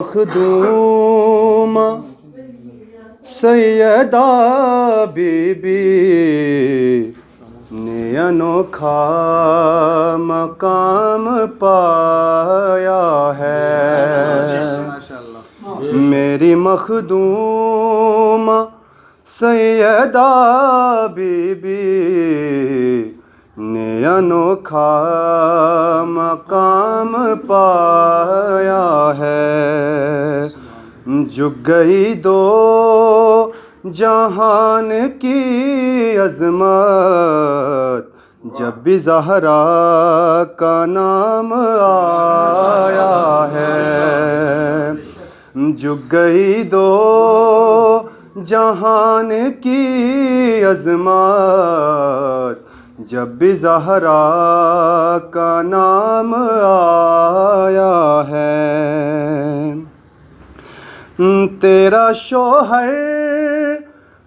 مخدومہ Syeda be be نے انوکھا مقام پایا ہے. میری مخدومہ سیدہ بی بی نے انوکھا مقام پایا ہے. جھک گئی دو جہان کی عظمت جب بھی زہرا کا نام آیا ہے. جھک گئی دو جہان کی عظمت جب بھی زہرا کا نام آیا ہے. تیرا شوہر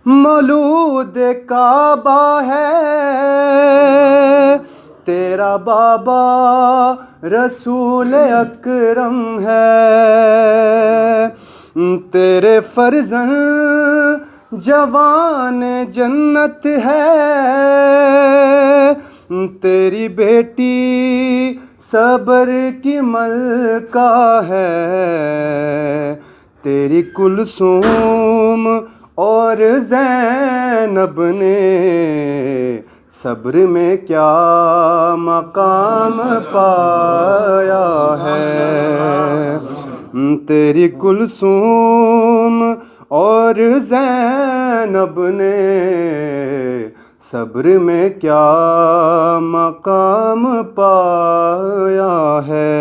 مولود کعبہ ہے، تیرا بابا رسول اکرم ہے. تیرے فرزند جوان جنت ہے، تیری بیٹی صبر کی ملکہ ہے. تیری کلثوم اور زینب نے صبر میں کیا مقام پایا ہے. تیری کلثوم اور زینب نے صبر میں کیا مقام پایا ہے.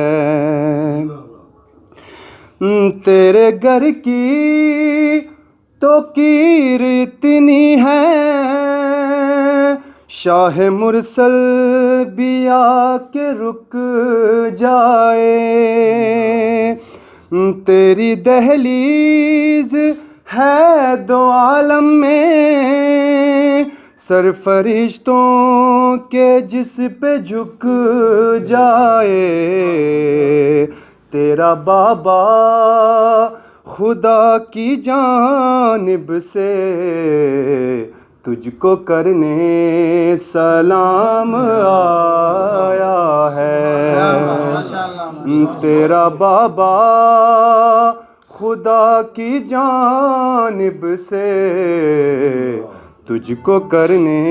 تیرے گھر کی تو کیر اتنی ہے، شاہ مرسل بھی آ کے رک جائے. تیری دہلیز ہے دو عالم میں، سر فرشتوں کے جس پہ جھک جائے. تیرا بابا خدا کی جانب سے تجھ کو کرنے سلام آیا ہے. تیرا بابا خدا کی جانب سے تجھ کو کرنے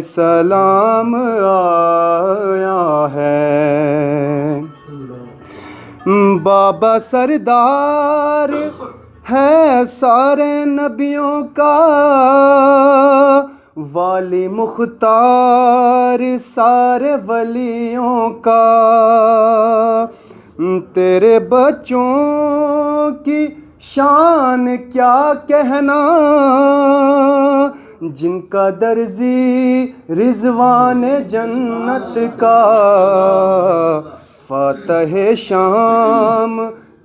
سلام آیا ہے. بابا سردار ہے سارے نبیوں کا، والی مختار سارے ولیوں کا. تیرے بچوں کی شان کیا کہنا، جن کا درزی رضوان جنت کا. فاتح شام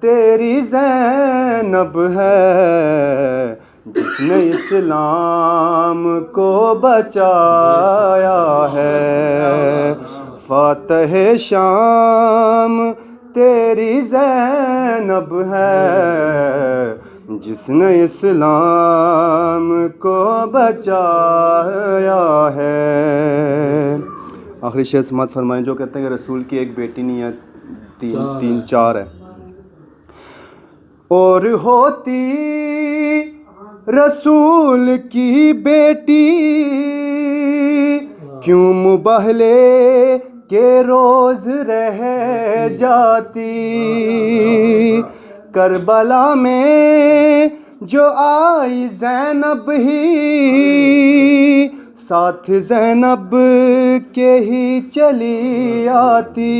تیری زینب ہے، جس نے اسلام کو بچایا ہے. فاتح شام تیری زینب ہے، جس نے اسلام کو بچایا ہے. آخری شعر سماعت فرمائیں جو کہتے ہیں کہ رسول کی ایک بیٹی نہیں ہے، تین چار ہے. اور ہوتی رسول کی بیٹی کیوں مباہلے کے روز رہ جاتی. کربلا میں جو آئی زینب ہی، ساتھ زینب کے ہی چلی آتی.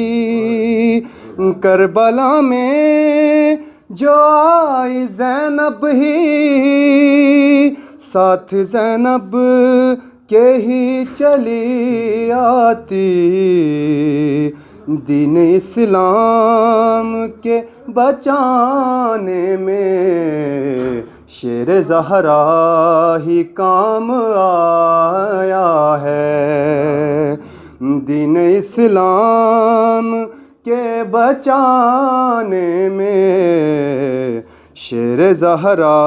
کربلا میں جو آئی زینب ہی، ساتھ زینب کے ہی چلی آتی. دین اسلام کے بچانے میں شیر زہرا ہی کام آیا ہے. دین اسلام کے بچانے میں شیر زہرا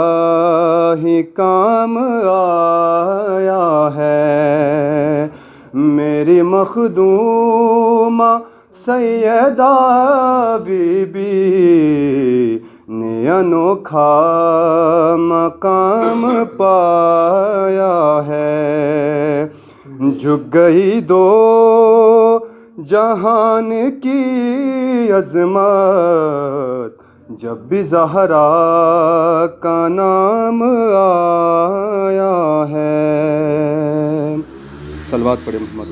ہی کام آیا ہے، میری مخدومہ سیدہ بی بی نے انوکھا مقام پایا ہے، جھک گئی دو جہان کی عظمت جب بھی زہرا کا نام آیا ہے۔ صلوات پڑھیں محمد۔